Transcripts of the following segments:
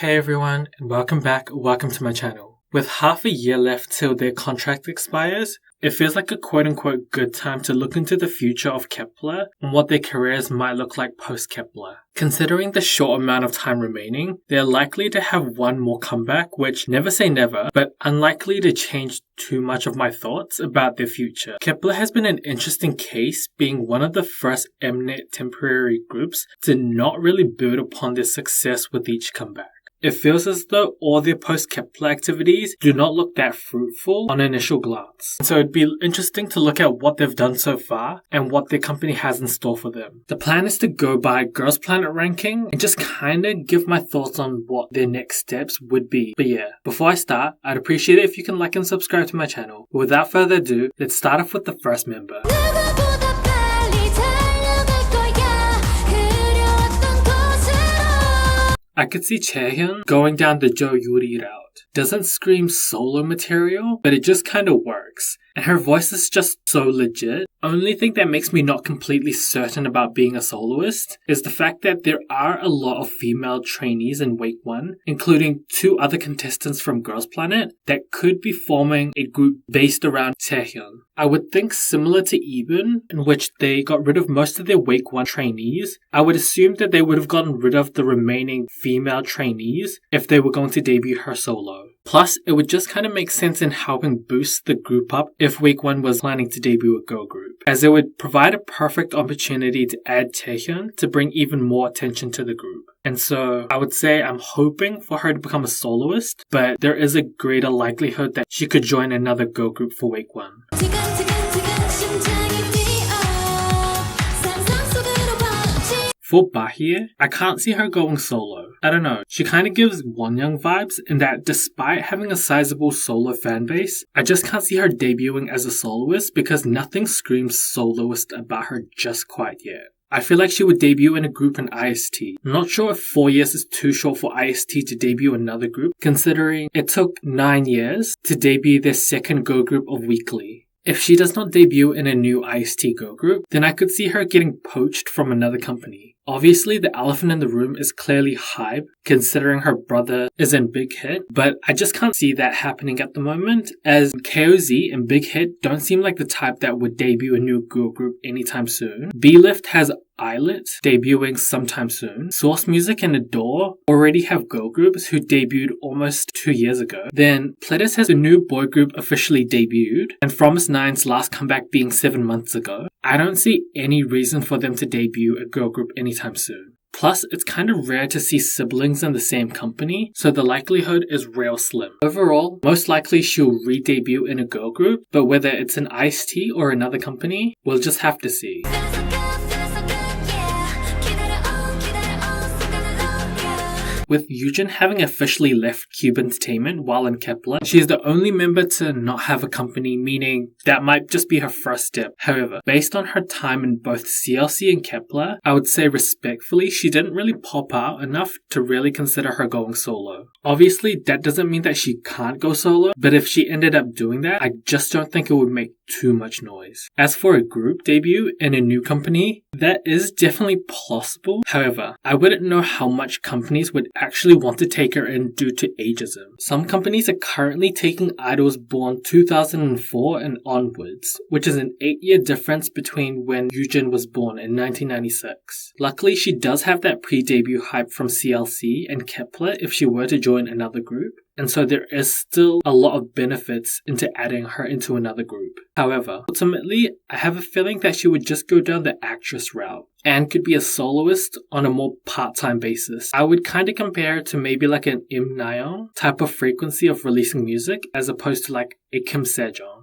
Hey everyone, and welcome back, welcome to my channel. With half a year left till their contract expires, it feels like a quote-unquote good time to look into the future of Kep1er and what their careers might look like post-Kepler. Considering the short amount of time remaining, they are likely to have one more comeback, which never say never, but unlikely to change too much of my thoughts about their future. Kep1er has been an interesting case, being one of the first Mnet temporary groups to not really build upon their success with each comeback. It feels as though all their post-Kepler activities do not look that fruitful on initial glance. So it'd be interesting to look at what they've done so far and what their company has in store for them. The plan is to go by Girls Planet ranking and just kinda give my thoughts on what their next steps would be. But yeah, before I start, I'd appreciate it if you can like and subscribe to my channel. But without further ado, let's start off with the first member. I could see Chaehyun going down the Jo Yuri route. Doesn't scream solo material, but it just kinda works. And her voice is just so legit. Only thing that makes me not completely certain about being a soloist is the fact that there are a lot of female trainees in Week 1, including 2 other contestants from Girls Planet, that could be forming a group based around Chaehyun. I would think similar to Yujin, in which they got rid of most of their Week 1 trainees. I would assume that they would have gotten rid of the remaining female trainees if they were going to debut her solo. Plus, it would just kind of make sense in helping boost the group up if Week 1 was planning to debut a girl group, as it would provide a perfect opportunity to add Chaehyun to bring even more attention to the group. And so I would say I'm hoping for her to become a soloist, but there is a greater likelihood that she could join another girl group for Week 1. For Bahiyyih, I can't see her going solo. I don't know, she kind of gives Youngeun vibes in that despite having a sizable solo fanbase, I just can't see her debuting as a soloist because nothing screams soloist about her just quite yet. I feel like she would debut in a group in IST. I'm not sure if 4 years is too short for IST to debut another group, considering it took 9 years to debut their second girl group of Weekly. If she does not debut in a new IST girl group, then I could see her getting poached from another company. Obviously, the elephant in the room is clearly Hype, considering her brother is in Big Hit, but I just can't see that happening at the moment, as KOZ and Big Hit don't seem like the type that would debut a new girl group anytime soon. B-Lift has Islet debuting sometime soon. Source Music and Adore already have girl groups who debuted almost 2 years ago. Then Kep1er's has a new boy group officially debuted, and Fromis9's last comeback being 7 months ago. I don't see any reason for them to debut a girl group anytime soon. Plus, it's kind of rare to see siblings in the same company, so the likelihood is real slim. Overall, most likely she'll re-debut in a girl group, but whether it's an IST or another company, we'll just have to see. With Yujin having officially left Cube Entertainment while in Kep1er, she is the only member to not have a company, meaning that might just be her first step. However, based on her time in both CLC and Kep1er, I would say respectfully she didn't really pop out enough to really consider her going solo. Obviously, that doesn't mean that she can't go solo, but if she ended up doing that, I just don't think it would make too much noise. As for a group debut in a new company, that is definitely possible. However, I wouldn't know how much companies would actually want to take her in due to ageism. Some companies are currently taking idols born 2004 and onwards, which is an 8-year difference between when Yujin was born in 1996. Luckily, she does have that pre-debut hype from CLC and Kep1er if she were to join another group. And so there is still a lot of benefits into adding her into another group. However, ultimately, I have a feeling that she would just go down the actress route and could be a soloist on a more part-time basis. I would kind of compare her to maybe like an Im Nayeon type of frequency of releasing music as opposed to like a Kim Sejong.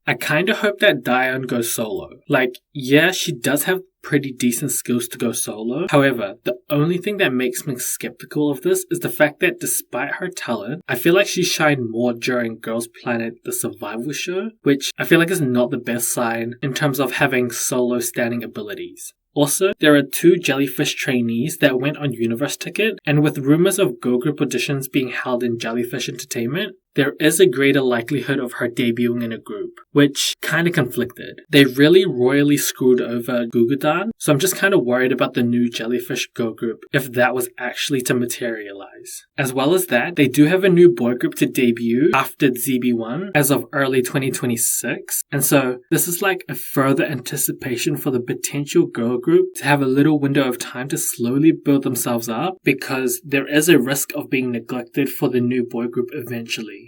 I kinda hope that Dayeon goes solo. Like, yeah, she does have pretty decent skills to go solo. However, the only thing that makes me skeptical of this is the fact that despite her talent, I feel like she shined more during Girls Planet the Survival Show, which I feel like is not the best sign in terms of having solo standing abilities. Also, there are 2 Jellyfish trainees that went on Universe Ticket, and with rumors of girl group auditions being held in Jellyfish Entertainment, there is a greater likelihood of her debuting in a group, which kind of conflicted. They really royally screwed over Gugudan, so I'm just kind of worried about the new Jellyfish girl group if that was actually to materialize. As well as that, they do have a new boy group to debut after ZB1 as of early 2026, and so this is like a further anticipation for the potential girl group to have a little window of time to slowly build themselves up, because there is a risk of being neglected for the new boy group eventually.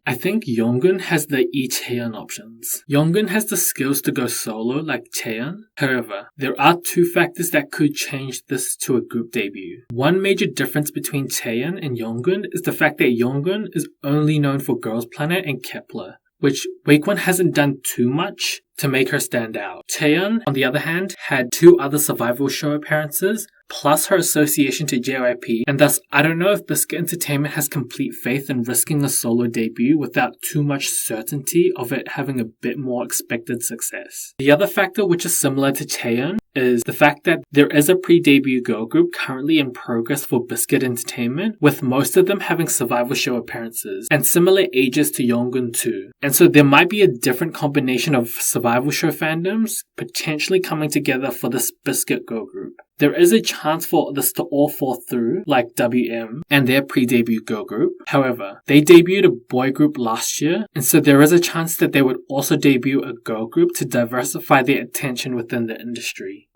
I think Youngeun has the Chaehyun options. Youngeun has the skills to go solo like Chaehyun. However, there are two factors that could change this to a group debut. One major difference between Chaehyun and Youngeun is the fact that Youngeun is only known for Girls Planet and Kep1er, which Week 1 hasn't done too much to make her stand out. Chaehyun, on the other hand, had 2 other survival show appearances, plus her association to JYP, and thus I don't know if Biscuit Entertainment has complete faith in risking a solo debut without too much certainty of it having a bit more expected success. The other factor which is similar to Chaehyun is the fact that there is a pre-debut girl group currently in progress for Biscuit Entertainment, with most of them having survival show appearances, and similar ages to Youngeun too. And so there might be a different combination of survival show fandoms potentially coming together for this Biscuit girl group. There is a chance for this to all fall through, like WM and their pre-debut girl group. However, they debuted a boy group last year, and so there is a chance that they would also debut a girl group to diversify their attention within the industry.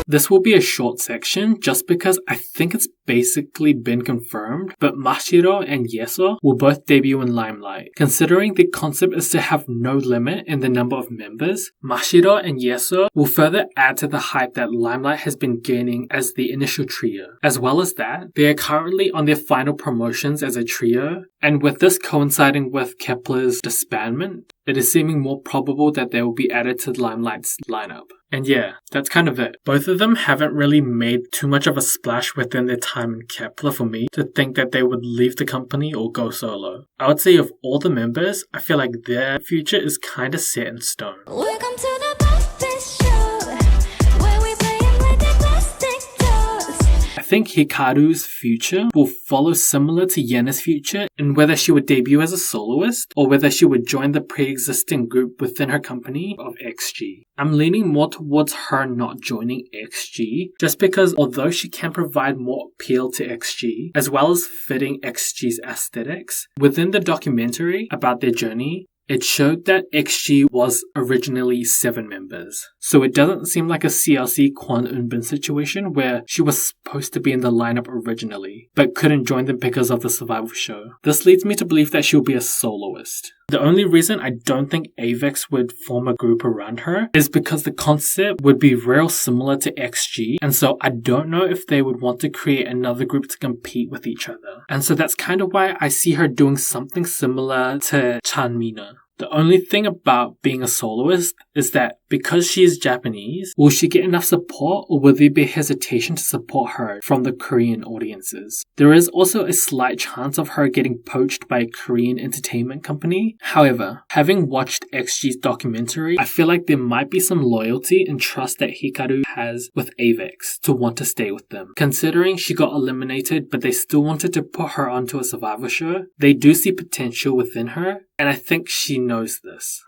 This will be a short section just because I think it's basically been confirmed, but Mashiro and Yeseo will both debut in Limelight. Considering the concept is to have no limit in the number of members, Mashiro and Yeseo will further add to the hype that Limelight has been gaining as the initial trio. As well as that, they are currently on their final promotions as a trio, and with this coinciding with Kep1er's disbandment, it is seeming more probable that they will be added to Limelight's lineup. And yeah, that's kind of it. Both of them haven't really made too much of a splash within their time in Kep1er for me to think that they would leave the company or go solo. I would say of all the members, I feel like their future is kind of set in stone. Welcome to the I think Hikaru's future will follow similar to Yena's future in whether she would debut as a soloist or whether she would join the pre-existing group within her company of XG. I'm leaning more towards her not joining XG just because although she can provide more appeal to XG as well as fitting XG's aesthetics, within the documentary about their journey, it showed that XG was originally 7 members. So it doesn't seem like a CLC Kwon Eunbin situation where she was supposed to be in the lineup originally, but couldn't join them because of the survival show. This leads me to believe that she'll be a soloist. The only reason I don't think Avex would form a group around her is because the concept would be real similar to XG, and so I don't know if they would want to create another group to compete with each other. And so that's kind of why I see her doing something similar to Chanmina. The only thing about being a soloist is that because she is Japanese, will she get enough support or will there be hesitation to support her from the Korean audiences? There is also a slight chance of her getting poached by a Korean entertainment company. However, having watched XG's documentary, I feel like there might be some loyalty and trust that Hikaru has with Avex to want to stay with them. Considering she got eliminated but they still wanted to put her onto a survival show, they do see potential within her, and I think she knows this.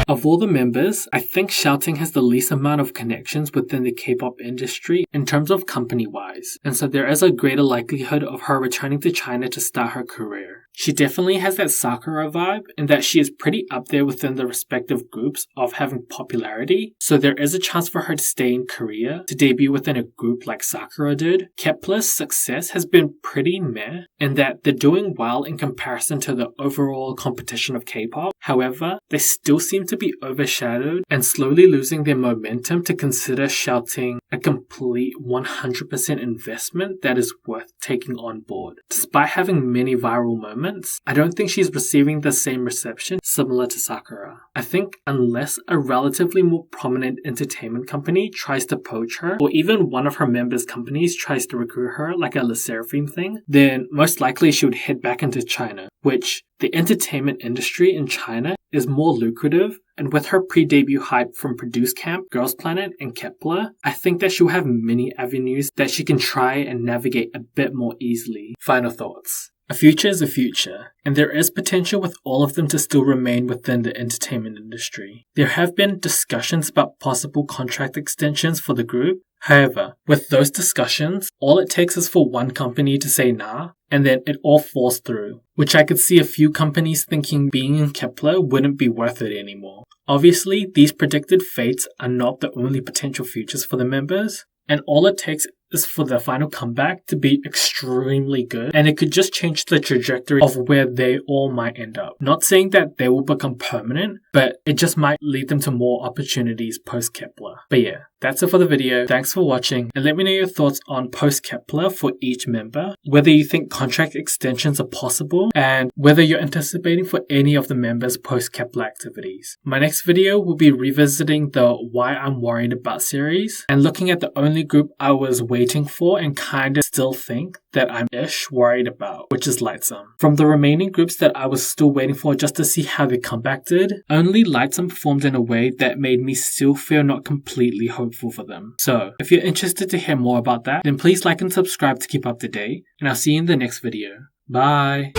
Of all the members, I think Xiaoting has the least amount of connections within the K-pop industry in terms of company-wise, and so there is a greater likelihood of her returning to China to start her career. She definitely has that Sakura vibe in that she is pretty up there within the respective groups of having popularity, so there is a chance for her to stay in Korea to debut within a group like Sakura did. Kep1er's success has been pretty meh in that they're doing well in comparison to the overall competition of K-pop. However, they still seem to be overshadowed and slowly losing their momentum to consider Xiaoting a complete 100% investment that is worth taking on board. Despite having many viral moments, performance, I don't think she's receiving the same reception similar to Sakura. I think unless a relatively more prominent entertainment company tries to poach her, or even one of her members' companies tries to recruit her like a Le Seraphim thing, then most likely she would head back into China, which the entertainment industry in China is more lucrative, and with her pre-debut hype from Produce Camp, Girls Planet, and Kep1er, I think that she'll have many avenues that she can try and navigate a bit more easily. Final thoughts. A future is a future, and there is potential with all of them to still remain within the entertainment industry. There have been discussions about possible contract extensions for the group. However, with those discussions, all it takes is for one company to say nah, and then it all falls through, which I could see a few companies thinking being in Kep1er wouldn't be worth it anymore. Obviously, these predicted fates are not the only potential futures for the members, and all it takes is for the final comeback to be extremely good, and it could just change the trajectory of where they all might end up. Not saying that they will become permanent, but it just might lead them to more opportunities post-Kep1er. But yeah, that's it for the video. Thanks for watching, and let me know your thoughts on post-Kep1er for each member, whether you think contract extensions are possible, and whether you're anticipating for any of the members' post-Kep1er activities. My next video will be revisiting the Why I'm Worried About series, and looking at the only group I was waiting for and kinda still think that I'm worried about, which is Lightsum. From the remaining groups that I was still waiting for just to see how their comeback did, only Lightsum performed in a way that made me still feel not completely hopeful for them. So, if you're interested to hear more about that, then please like and subscribe to keep up to date, and I'll see you in the next video. Bye!